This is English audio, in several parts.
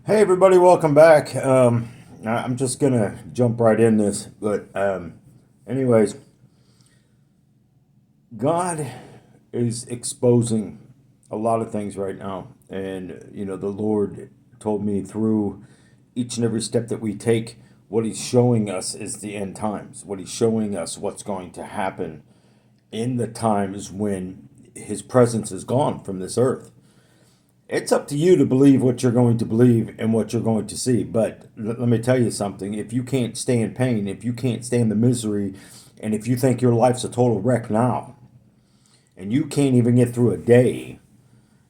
Hey everybody, welcome back. I'm just gonna jump right in this, but anyways, God is exposing a lot of things right now, and the Lord told me through each and every step that we take, what He's showing us is the end times. What He's showing us, what's going to happen in the times when His presence is gone from this earth. It's up to you to believe what you're going to believe and what you're going to see. But let me tell you something. If you can't stand pain, if you can't stand the misery, and if you think your life's a total wreck now, and you can't even get through a day,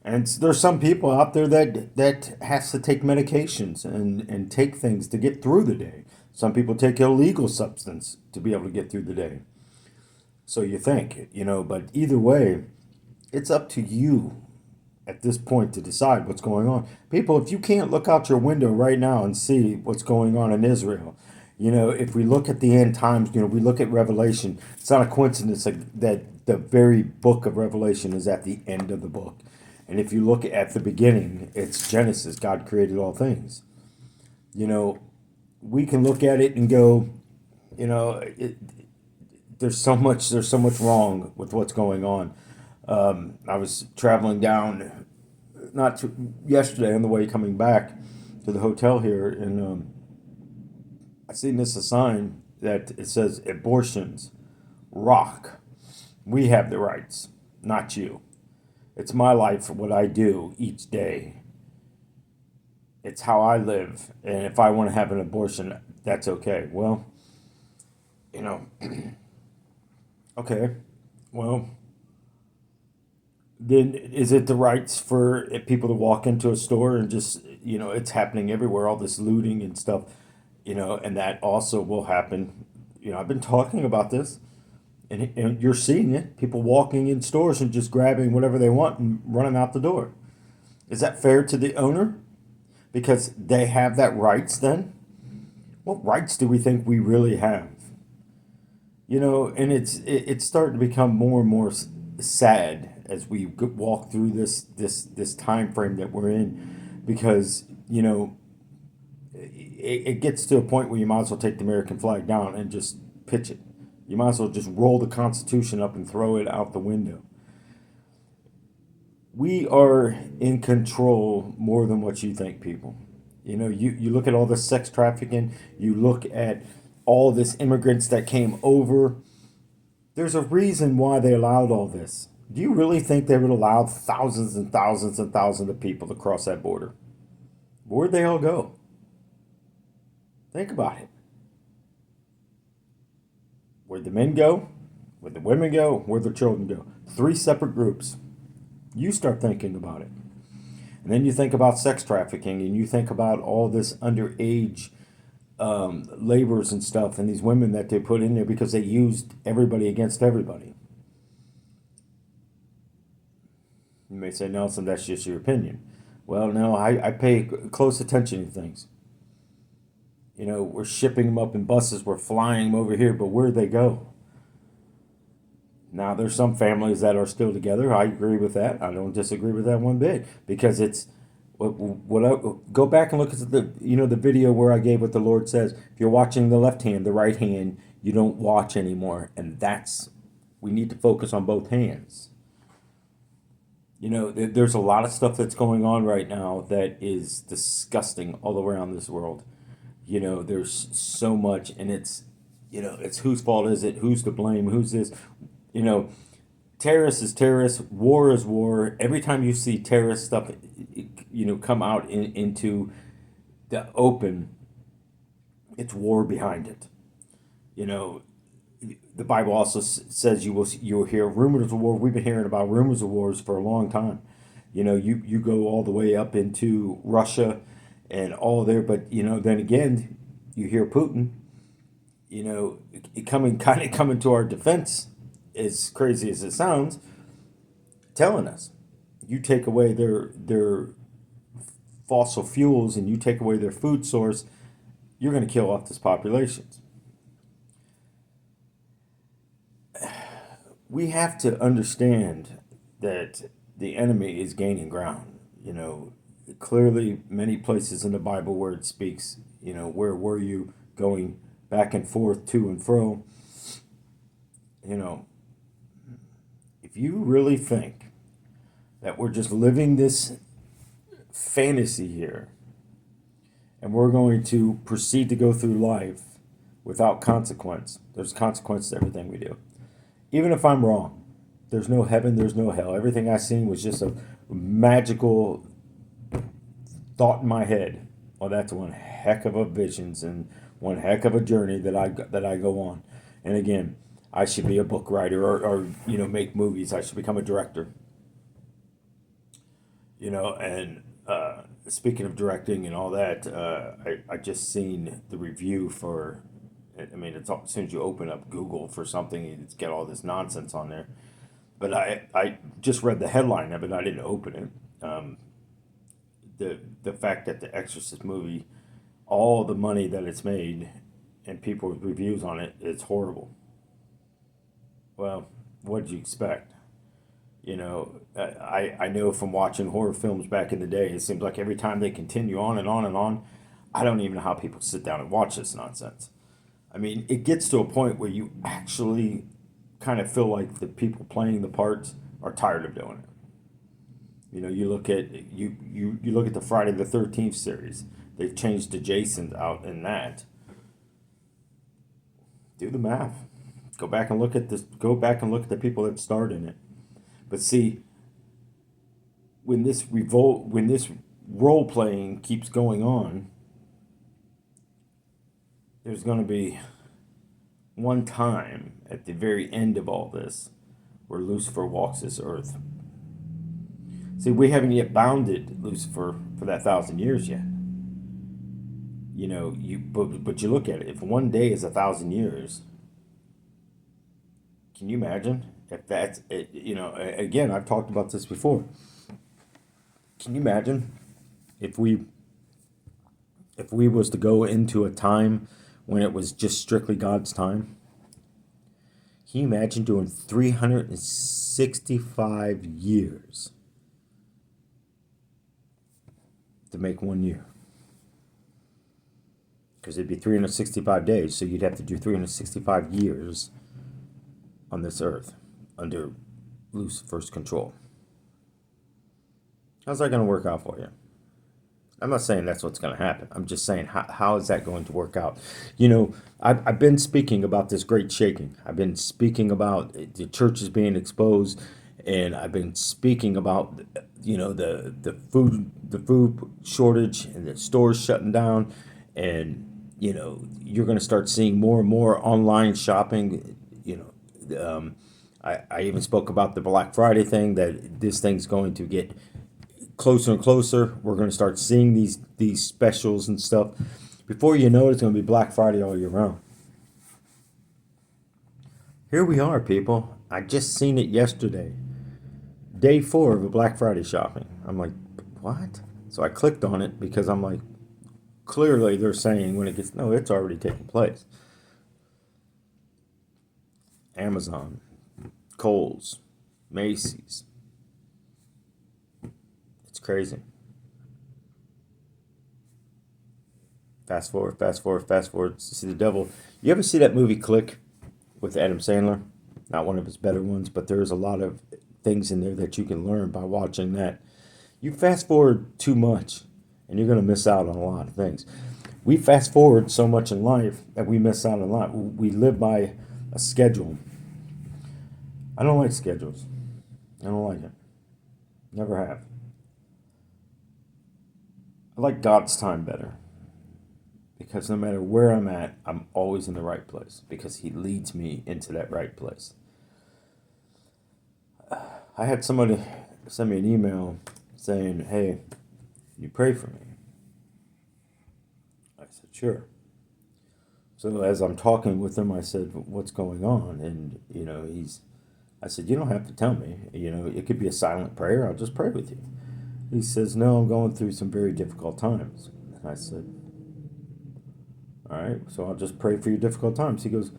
and there's some people out there that has to take medications and take things to get through the day. Some people take illegal substance to be able to get through the day. So you think, but either way, it's up to you at this point to decide what's going on. People, if you can't look out your window right now and see what's going on in Israel, if we look at the end times, we look at Revelation, it's not a coincidence that the very book of Revelation is at the end of the book. And if you look at the beginning, it's Genesis. God created all things. You know, we can look at it and go, you know, it, there's so much wrong with what's going on. I was traveling down not to, yesterday on the way coming back to the hotel here, and I seen this a sign that it says abortions rock. We have the rights, not you. It's my life, what I do each day. It's how I live, and if I want to have an abortion, that's okay. Well, you know, okay. Well, then is it the rights for people to walk into a store and just, it's happening everywhere, all this looting and stuff, and that also will happen. I've been talking about this, and you're seeing it, people walking in stores and just grabbing whatever they want and running out the door. Is that fair to the owner? Because they have that rights then? What rights do we think we really have? And it's starting to become more and more sad as we walk through this time frame that we're in, because it gets to a point where you might as well take the American flag down and just pitch it. You might as well just roll the Constitution up and throw it out the window. We are in control more than what you think, people. You look at all the sex trafficking, you look at all this immigrants that came over. There's a reason why they allowed all this. Do you really think they would allow thousands and thousands and thousands of people to cross that border? Where'd they all go? Think about it. Where'd the men go? Where'd the women go? Where'd the children go? Three separate groups. You start thinking about it. And then you think about sex trafficking, and you think about all this underage laborers and stuff, and these women that they put in there because they used everybody against everybody. You may say, Nelson, that's just your opinion. Well, no, I pay close attention to things. We're shipping them up in buses, we're flying them over here, but where'd they go? Now, there's some families that are still together. I agree with that. I don't disagree with that one bit, because it's what I, go back and look at the video where I gave what the Lord says. If you're watching the left hand, the right hand, you don't watch anymore, and we need to focus on both hands. There's a lot of stuff that's going on right now that is disgusting all around this world. There's so much, and it's whose fault is it? Who's to blame? Who's this? You know, Terrorist is terrorist. War is war. Every time you see terrorist stuff, come out into the open, it's war behind it. You know, the Bible also says you'll hear rumors of war. We've been hearing about rumors of wars for a long time. You go all the way up into Russia and all there, but then again, you hear Putin. Coming to our defense, as crazy as it sounds, telling us, you take away their fossil fuels and you take away their food source, you're going to kill off this population. We have to understand that the enemy is gaining ground. clearly many places in the Bible where it speaks, where were you going back and forth to and fro. You know, if you really think that we're just living this fantasy here and we're going to proceed to go through life without consequence, there's consequence to everything we do. Even if I'm wrong, there's no heaven, there's no hell. Everything I seen was just a magical thought in my head. Well, that's one heck of a visions and one heck of a journey that I go on. And again, I should be a book writer or make movies. I should become a director. And speaking of directing and all that, I just seen the review for. I mean, it's all, as soon as you open up Google for something, it's got all this nonsense on there. But I just read the headline of it. I didn't open it. The fact that the Exorcist movie, all the money that it's made, and people with reviews on it, it's horrible. Well, what did you expect? I know from watching horror films back in the day, it seems like every time they continue on and on and on, I don't even know how people sit down and watch this nonsense. I mean, it gets to a point where you actually kind of feel like the people playing the parts are tired of doing it. You look at the Friday the 13th series. They've changed the Jasons out in that. Do the math. Go back and look at this. Go back and look at the people that starred in it. But see, when this role playing keeps going on, there's going to be one time at the very end of all this where Lucifer walks this earth. See, we haven't yet bounded Lucifer for that 1,000 years yet. But you look at it. If one day is 1,000 years, can you imagine if that's it? Again, I've talked about this before. Can you imagine if we was to go into a time when it was just strictly God's time? Can you imagine doing 365 years to make 1 year? Because it'd be 365 days, so you'd have to do 365 years on this earth under Lucifer's control. How's that going to work out for you? I'm not saying that's what's going to happen. I'm just saying, how is that going to work out? I've been speaking about this great shaking. I've been speaking about the churches being exposed, and I've been speaking about the food shortage and the stores shutting down, and you're going to start seeing more and more online shopping. I even spoke about the Black Friday thing, that this thing's going to get closer and closer. We're going to start seeing these specials and stuff. Before you know it, it's going to be Black Friday all year round. Here we are, people. I just seen it yesterday. Day 4 of a Black Friday shopping. I'm like, what? So I clicked on it because I'm like, clearly they're saying when it gets, no, it's already taking place. Amazon, Kohl's, Macy's. It's crazy. Fast forward, fast forward, fast forward. See the devil. You ever see that movie Click with Adam Sandler? Not one of his better ones, but there's a lot of things in there that you can learn by watching that. You fast forward too much, and you're going to miss out on a lot of things. We fast forward so much in life that we miss out on a lot. We live by a schedule. I don't like schedules. I don't like it. Never have. I like God's time better. Because no matter where I'm at, I'm always in the right place. Because He leads me into that right place. I had somebody send me an email saying, hey, can you pray for me? I said, sure. So as I'm talking with him, I said, what's going on? And, I said, you don't have to tell me. It could be a silent prayer. I'll just pray with you. He says, no, I'm going through some very difficult times. And I said, all right, so I'll just pray for your difficult times. He goes,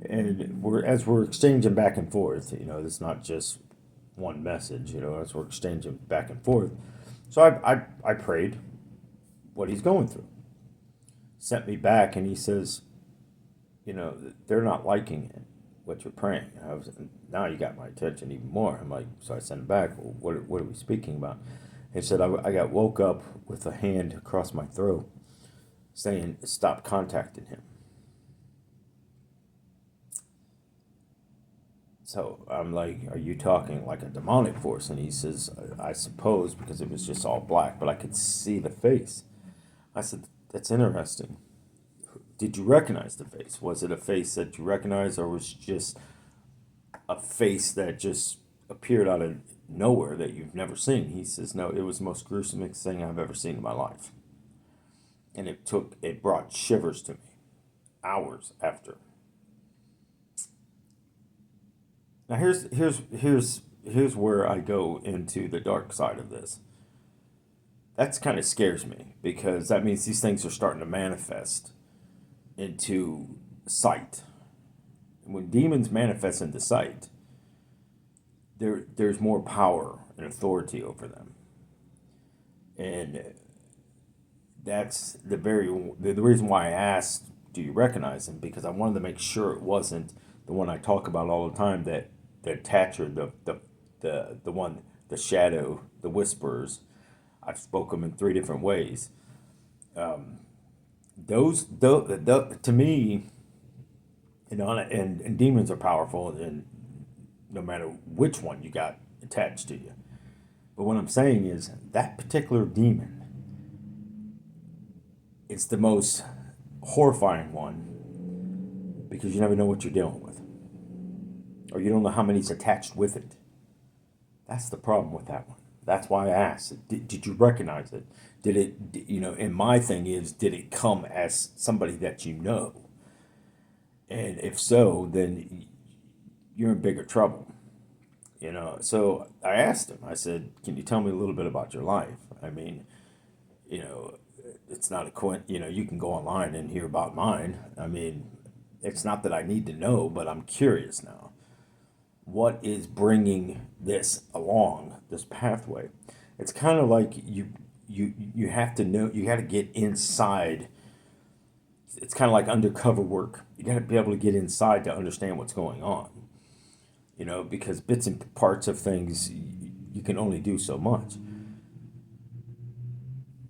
and as we're exchanging back and forth, it's not just one message, as we're exchanging back and forth, So I prayed what he's going through. Sent me back, and he says, they're not liking it, what you're praying. Now you got my attention even more. I'm like, so I sent him back. Well, what are we speaking about? He said, I got woke up with a hand across my throat saying, stop contacting him. So I'm like, are you talking like a demonic force? And he says, I suppose, because it was just all black, but I could see the face. I said, that's interesting. Did you recognize the face? Was it a face that you recognized, or was it just a face that just appeared out of nowhere that you've never seen? He says, no, it was the most gruesome thing I've ever seen in my life. And it brought shivers to me hours after. Now here's where I go into the dark side of this. That's kind of scares me, because that means these things are starting to manifest into sight. When demons manifest into sight, there's more power and authority over them. And that's the reason why I asked, do you recognize him? Because I wanted to make sure it wasn't the one I talk about all the time, that the Thatcher, the one, the shadow, the whisperers. I've spoken in three different ways. To me, and demons are powerful, and no matter which one you got attached to you. But what I'm saying is that particular demon is the most horrifying one, because you never know what you're dealing with, or you don't know how many's attached with it. That's the problem with that one. That's why I asked, did you recognize it? Did it, and my thing is, did it come as somebody that you know? And if so, then you're in bigger trouble. So I asked him, I said, can you tell me a little bit about your life? I mean, it's not you can go online and hear about mine. I mean, it's not that I need to know, but I'm curious now. What is bringing this along, this pathway? It's kind of like you have to know, you got to get inside. It's kind of like undercover work. You got to be able to get inside to understand what's going on. Because bits and parts of things, you can only do so much.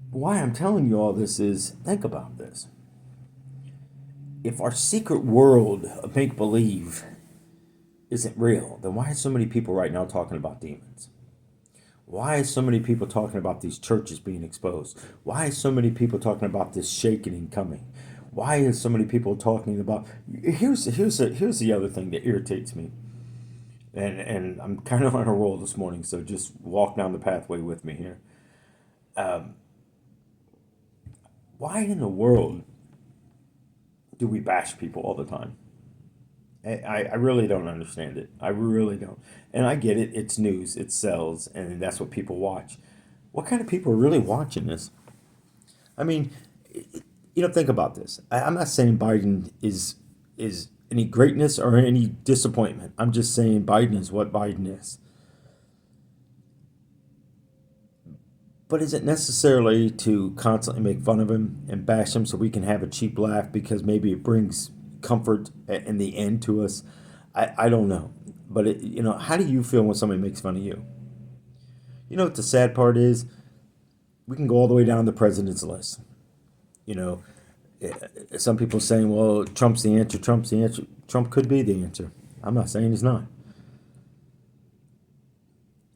Why I'm telling you all this is, think about this. If our secret world of make believe isn't real, then why are so many people right now talking about demons? Why is so many people talking about these churches being exposed? Why is so many people talking about this shaking coming? Why is so many people talking about? Here's the other thing that irritates me, and I'm kind of on a roll this morning, so just walk down the pathway with me here. Why in the world do we bash people all the time? I really don't understand it. I really don't. And I get it. It's news. It sells. And that's what people watch. What kind of people are really watching this? I mean, think about this. I'm not saying Biden is any greatness or any disappointment. I'm just saying Biden is what Biden is. But is it necessarily to constantly make fun of him and bash him so we can have a cheap laugh because maybe it brings comfort in the end to us? I don't know. But, how do you feel when somebody makes fun of you? You know what the sad part is? We can go all the way down the president's list. Some people saying, well, Trump's the answer. Trump could be the answer. I'm not saying he's not.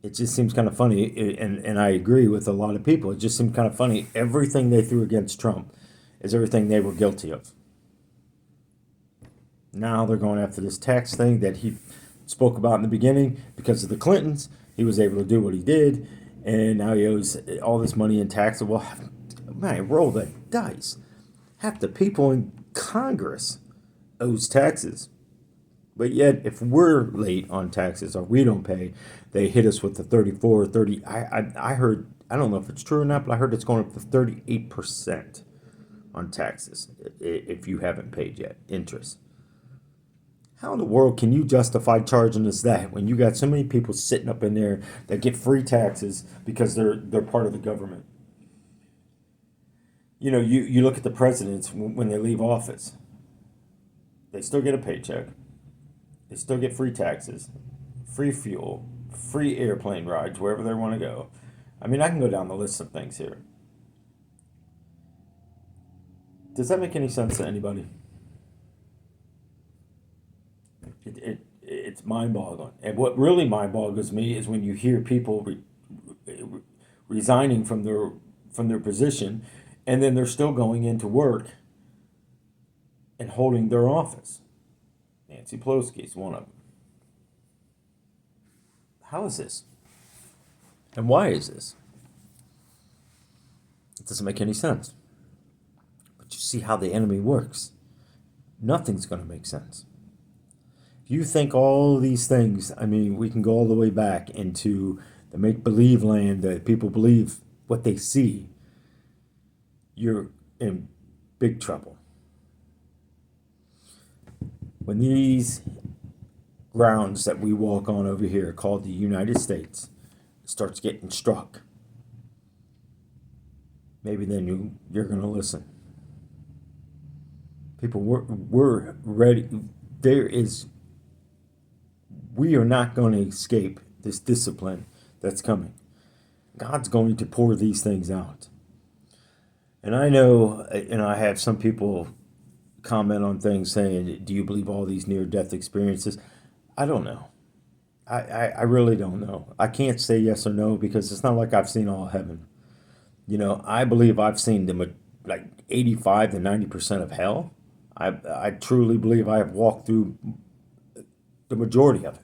It just seems kind of funny, and I agree with a lot of people. It just seemed kind of funny. Everything they threw against Trump is everything they were guilty of. Now they're going after this tax thing that he spoke about in the beginning. Because of the Clintons, he was able to do what he did, and now he owes all this money in taxes. Well, man, roll the dice. Half the people in Congress owes taxes. But yet, if we're late on taxes or we don't pay, they hit us with the 34 or 30. I heard, I don't know if it's true or not, but I heard it's going up to 38% on taxes if you haven't paid yet, interest. How in the world can you justify charging us that when you got so many people sitting up in there that get free taxes because they're part of the government? You know, you look at the presidents when they leave office, they still get a paycheck, they still get free taxes, free fuel, free airplane rides wherever they want to go. I mean, I can go down the list of things here. Does that make any sense to anybody? It's mind boggling. And what really mind boggles me is when you hear people resigning from their position, and then they're still going into work and holding their office. Nancy Pelosi is one of them. How is this? And why is this? It doesn't make any sense. But you see how the enemy works. Nothing's going to make sense. If you think all these things, I mean, we can go all the way back into the make-believe land that people believe what they see. You're in big trouble. When these grounds that we walk on over here, called the United States, starts getting struck, maybe then you're going to listen. People, we're ready. We are not going to escape this discipline that's coming. God's going to pour these things out. And I know, and I have some people comment on things saying, do you believe all these near-death experiences? I don't know. I really don't know. I can't say yes or no because it's not like I've seen all of heaven. You know, I believe I've seen like 85 to 90% of hell. I truly believe I have walked through the majority of it.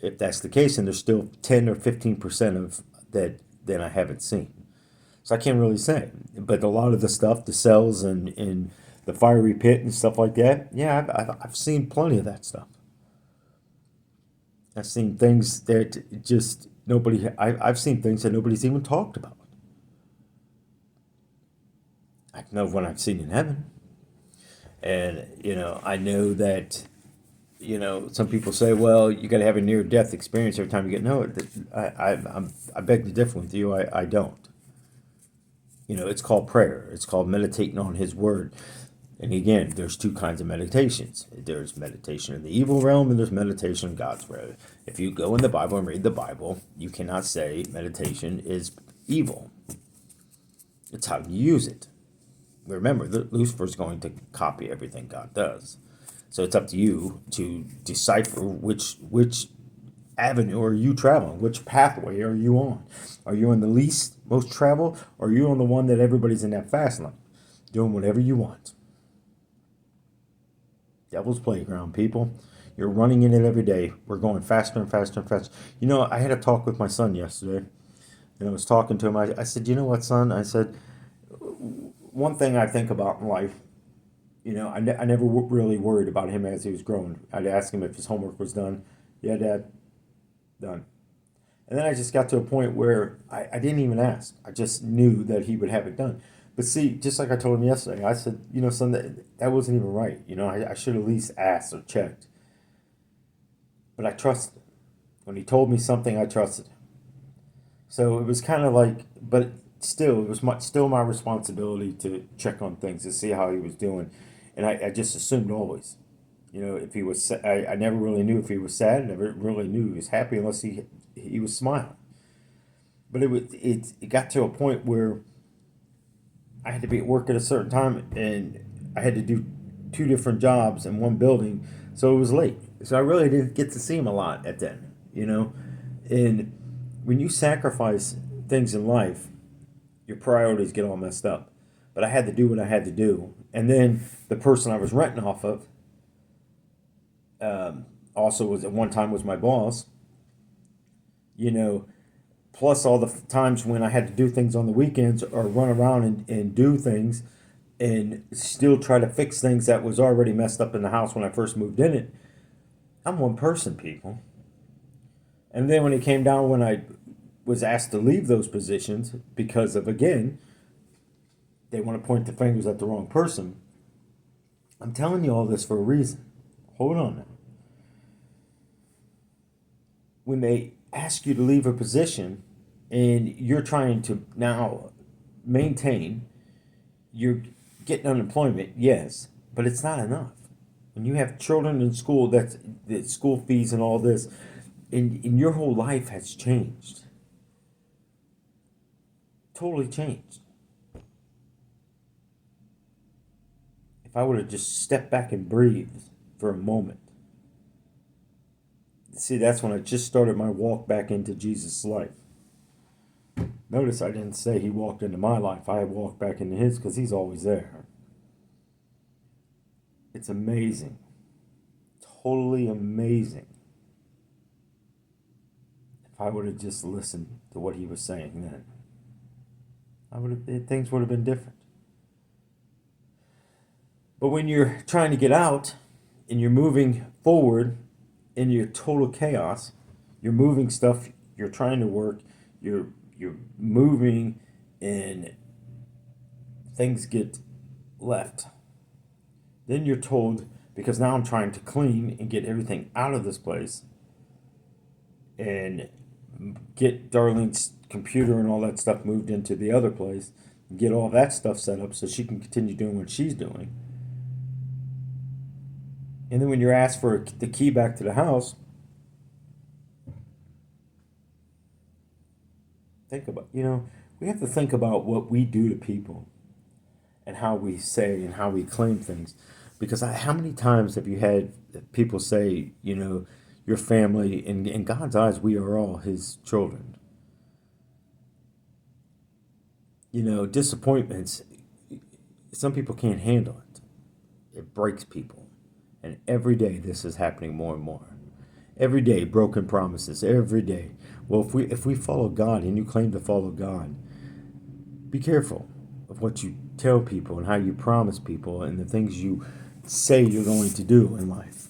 If that's the case, and there's still 10 or 15% of that I haven't seen. So I can't really say. But a lot of the stuff, the cells and the fiery pit and stuff like that, yeah, I've seen plenty of that stuff. I've seen things that just nobody, I've seen things that nobody's even talked about. I know what I've seen in heaven. And, you know, I know that, you know, some people say, well, you got to have a near death experience every time you get, no, I beg to differ with you. I don't. You know, it's called prayer. It's called meditating on His Word. And again, there's two kinds of meditations. There's meditation in the evil realm and there's meditation in God's realm. If you go in the Bible and read the Bible, you cannot say meditation is evil. It's how you use it. Remember, Lucifer's going to copy everything God does. So it's up to you to decipher which avenue are you traveling? Which pathway are you on? Are you on the least most traveled, or are you on the one that everybody's in that fast lane, doing whatever you want? Devil's playground, people. You're running in it every day. We're going faster and faster and faster. You know, I had a talk with my son yesterday, and I was talking to him. I said, you know what, son? I said, one thing I think about in life, you know, I never really worried about him as he was growing. I'd ask him if his homework was done. Yeah, Dad, done. And then I just got to a point where I didn't even ask. I just knew that he would have it done. But see, just like I told him yesterday, I said, you know, son, that wasn't even right. You know, I should at least asked or checked. But I trusted him. When he told me something, I trusted him. So it was kind of like, but still, it was still my responsibility to check on things, to see how he was doing. And I just assumed always. You know, if he was, I never really knew if he was sad. I never really knew he was happy unless he was smiling. But it got to a point where I had to be at work at a certain time, and I had to do two different jobs in one building, so it was late. So I really didn't get to see him a lot at then, you know. And when you sacrifice things in life, your priorities get all messed up. But I had to do what I had to do, and then the person I was renting off of also was at one time was my boss. You know, plus all the times when I had to do things on the weekends or run around and do things and still try to fix things that was already messed up in the house when I first moved in it. I'm one person, people. And then when it came down when I was asked to leave those positions because of, again, they want to point the fingers at the wrong person. I'm telling you all this for a reason. Hold on now. We may ask you to leave a position and you're trying to now maintain, you're getting unemployment, yes, but it's not enough. When you have children in school, that's the school fees and all this, and your whole life has changed. Totally changed. If I would have just stepped back and breathed for a moment. See, that's when I just started my walk back into Jesus' life. Notice I didn't say he walked into my life. I walked back into his because he's always there. It's amazing. Totally amazing. If I would have just listened to what he was saying then, things would have been different. But when you're trying to get out and you're moving forward in your total chaos, you're moving stuff, you're trying to work, you're moving, and things get left. Then you're told, because now I'm trying to clean and get everything out of this place and get Darlene's computer and all that stuff moved into the other place, and get all that stuff set up so she can continue doing what she's doing. And then when you're asked for the key back to the house, think about, we have to think about what we do to people and how we say and how we claim things. Because how many times have you had people say, your family, in God's eyes, we are all his children. Disappointments, some people can't handle it. It breaks people. And every day this is happening more and more. Every day, broken promises. Every day. Well, if we follow God and you claim to follow God, be careful of what you tell people and how you promise people and the things you say you're going to do in life.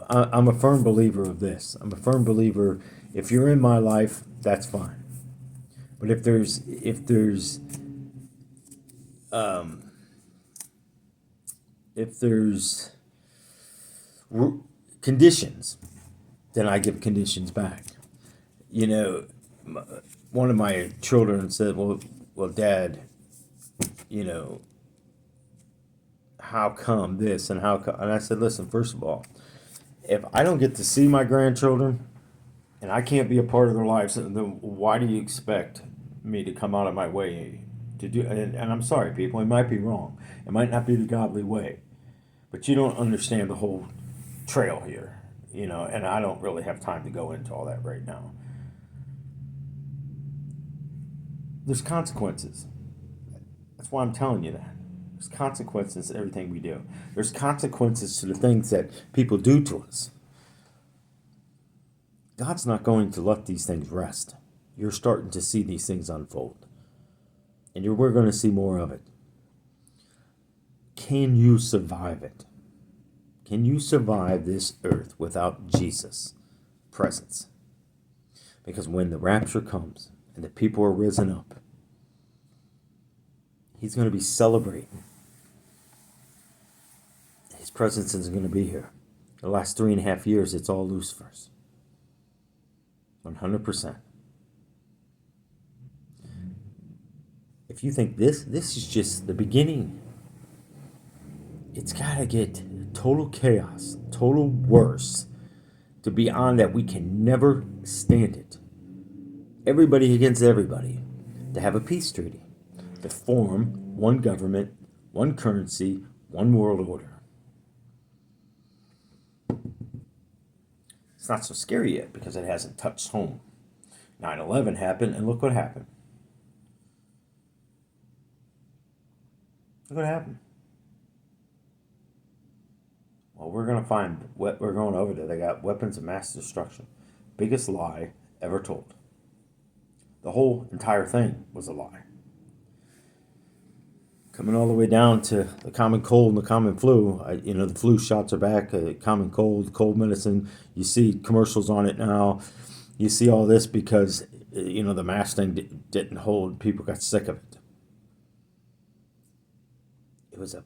I'm a firm believer of this. I'm a firm believer, if you're in my life, that's fine. But if there's conditions, then I give conditions back. One of my children said, well, Dad, how come this and how come? And I said, listen, first of all, if I don't get to see my grandchildren and I can't be a part of their lives, then why do you expect me to come out of my way to do? And I'm sorry, people, it might be wrong. It might not be the godly way. But you don't understand the whole trail here, and I don't really have time to go into all that right now. There's consequences. That's why I'm telling you that. There's consequences to everything we do. There's consequences to the things that people do to us. God's not going to let these things rest. You're starting to see these things unfold. And we're going to see more of it. Can you survive it? Can you survive this earth without Jesus' presence? Because when the rapture comes and the people are risen up, he's going to be celebrating. His presence isn't going to be here. The last 3.5 years, it's all Lucifer's. 100%. If you think this is just the beginning, it's got to get total chaos, total worse, to beyond that we can never stand it. Everybody against everybody. To have a peace treaty. To form one government, one currency, one world order. It's not so scary yet because it hasn't touched home. 9/11 happened, and look what happened. Look what happened. Well, we're going to find, we're going over there. They got weapons of mass destruction. Biggest lie ever told. The whole entire thing was a lie. Coming all the way down to the common cold and the common flu. The flu shots are back. Common cold medicine. You see commercials on it now. You see all this because, the mask thing didn't hold. People got sick of it. It was a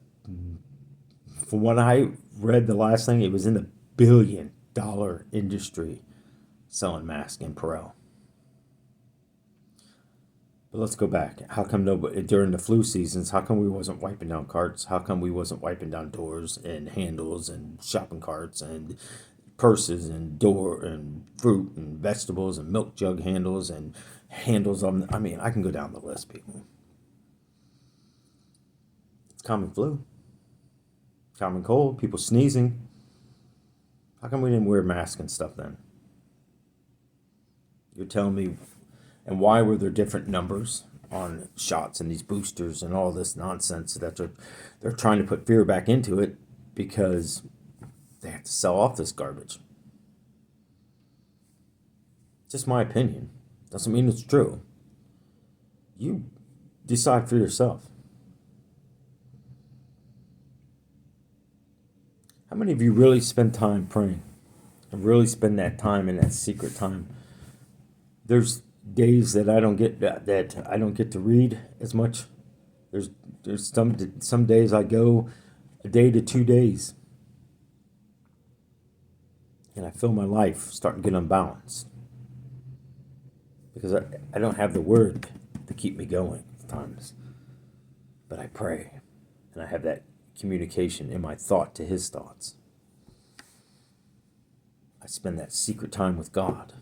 From what I read, the last thing, it was in the $1 billion industry selling masks in Perel. But let's go back. How come nobody during the flu seasons? How come we wasn't wiping down carts? How come we wasn't wiping down doors and handles and shopping carts and purses and door and fruit and vegetables and milk jug handles and handles on? I mean, I can go down the list, people. It's common flu, common cold, people sneezing. How come we didn't wear masks and stuff then? You're telling me, and why were there different numbers on shots and these boosters and all this nonsense that they're trying to put fear back into it because they have to sell off this garbage? Just my opinion. Doesn't mean it's true. You decide for yourself. How many of you really spend time praying and really spend that time in that secret time? There's days that I don't get that I don't get to read as much. There's some days I go a day to 2 days, and I feel my life starting to get unbalanced because I don't have the word to keep me going at times. But I pray, and I have that communication in my thought to His thoughts. I spend that secret time with God.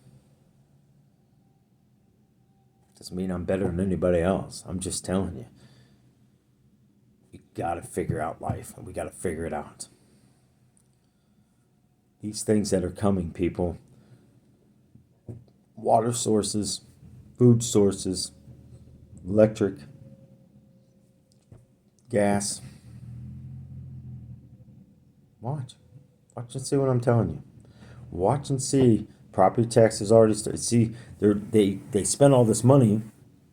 Doesn't mean I'm better than anybody else. I'm just telling you. We got to figure out life, and we got to figure it out. These things that are coming, people, water sources, food sources, electric, gas. Watch and see what I'm telling you. Watch and see. Property taxes already started. See, they spent all this money.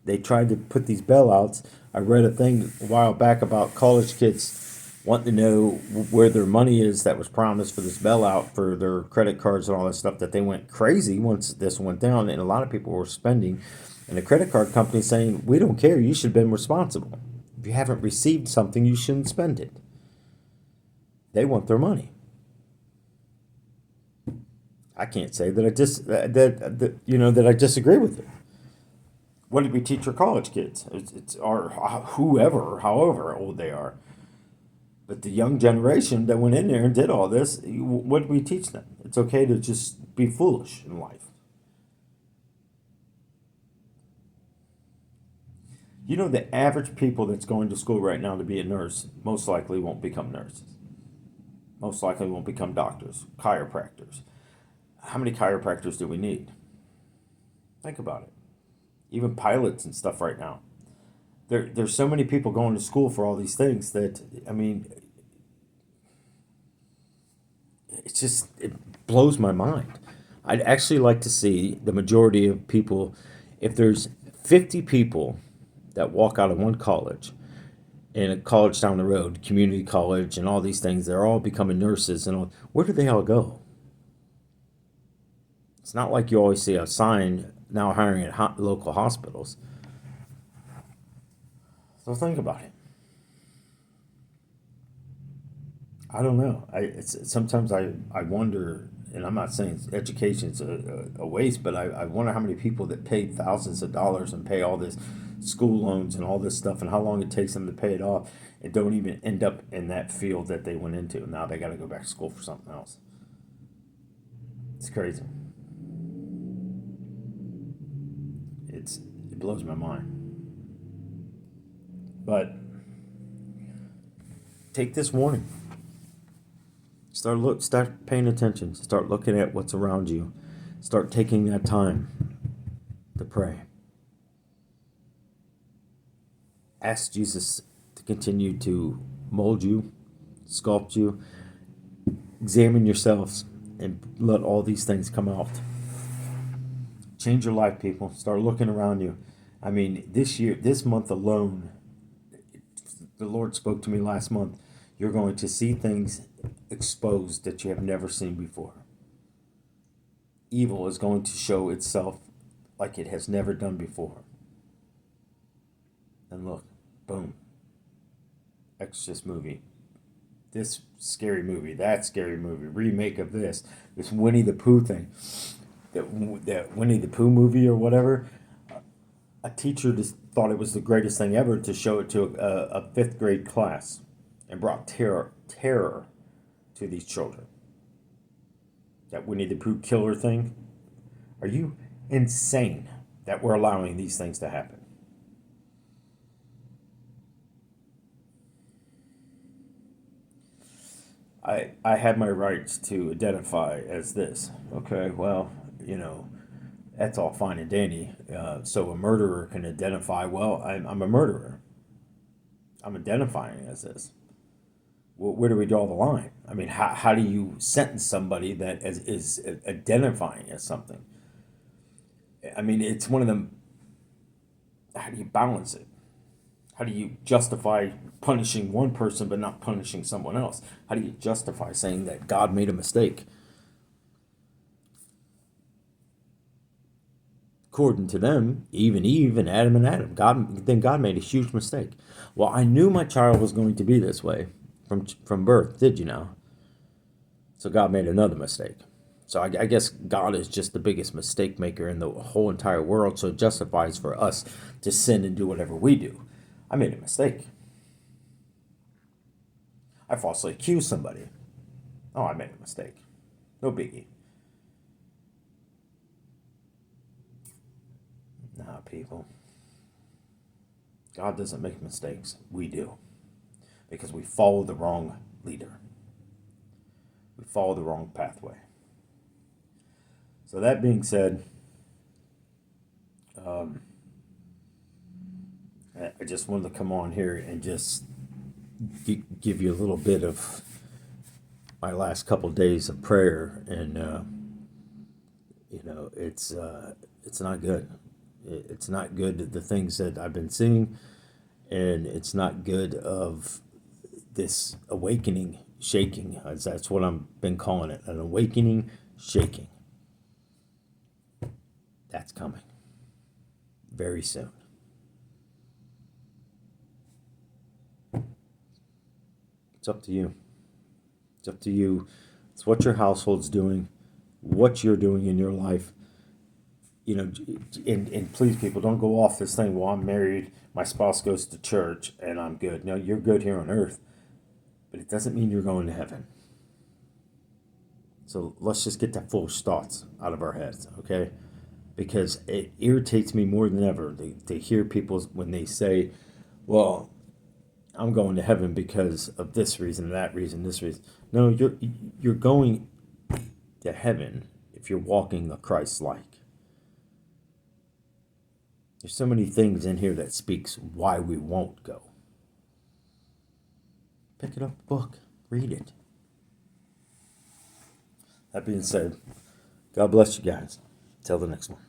They tried to put these bailouts. I read a thing a while back about college kids wanting to know where their money is that was promised for this bailout for their credit cards and all that stuff, that they went crazy once this went down, and a lot of people were spending. And the credit card company saying, we don't care, you should have been responsible. If you haven't received something, you shouldn't spend it. They want their money. I can't say that I disagree with it. What did we teach our college kids? It's or whoever, however old they are. But the young generation that went in there and did all this, what did we teach them? It's okay to just be foolish in life. You know, the average people that's going to school right now to be a nurse most likely won't become nurses. Most likely won't become doctors, chiropractors. How many chiropractors do we need? Think about it. Even pilots and stuff right now. There's so many people going to school for all these things that, I mean, it blows my mind. I'd actually like to see the majority of people, if there's 50 people that walk out of one college, and a college down the road, community college and all these things, they're all becoming nurses and all, where do they all go? It's not like you always see a sign now hiring at local hospitals. So think about it. I don't know. Sometimes I wonder, and I'm not saying education's a waste, but I wonder how many people that pay thousands of dollars and pay all this school loans and all this stuff, and how long it takes them to pay it off, and don't even end up in that field that they went into. Now they got to go back to school for something else. It's crazy. It blows my mind. But take this warning. Start paying attention. Start looking at what's around you. Start taking that time to pray. Ask Jesus to continue to mold you, sculpt you, examine yourselves, and let all these things come out. Change your life, people. Start looking around you. I mean, this month alone, the Lord spoke to me last month. You're going to see things exposed that you have never seen before. Evil is going to show itself like it has never done before. And look, boom. Exorcist movie this scary movie, that scary movie, remake of this Winnie the Pooh thing, that Winnie the Pooh movie or whatever. A teacher just thought it was the greatest thing ever to show it to a fifth grade class, and brought terror to these children. That Winnie the Pooh killer thing. Are you insane that we're allowing these things to happen? I have my rights to identify as this. Okay, well, you know, that's all fine and dandy. So a murderer can identify, well, I'm a murderer. I'm identifying as this. Well, where do we draw the line? I mean, how do you sentence somebody that is identifying as something? I mean, it's one of them. How do you balance it? How do you justify punishing one person but not punishing someone else? How do you justify saying that God made a mistake? According to them, Eve and Adam, God made a huge mistake. Well, I knew my child was going to be this way from birth, did you know? So God made another mistake. So I guess God is just the biggest mistake maker in the whole entire world, so it justifies for us to sin and do whatever we do. I made a mistake. I falsely accused somebody. Oh, I made a mistake. No biggie. Nah, people. God doesn't make mistakes. We do. Because we follow the wrong leader. We follow the wrong pathway. So that being said, I just wanted to come on here and just give you a little bit of my last couple of days of prayer, and it's not good. It's not good, the things that I've been seeing, and it's not good of this awakening shaking. That's what I've been calling it, an awakening shaking. That's coming very soon. It's up to you. It's up to you. It's what your household's doing, what you're doing in your life. You know, and please, people, don't go off this thing. Well, I'm married, my spouse goes to church, and I'm good. No, you're good here on earth, but it doesn't mean you're going to heaven. So let's just get that foolish thoughts out of our heads, okay? Because it irritates me more than ever to hear people when they say, well, I'm going to heaven because of this reason, that reason, this reason. No, you're going to heaven if you're walking a Christ-like. There's so many things in here that speaks why we won't go. Pick it up, book, read it. That being said, God bless you guys. Till the next one.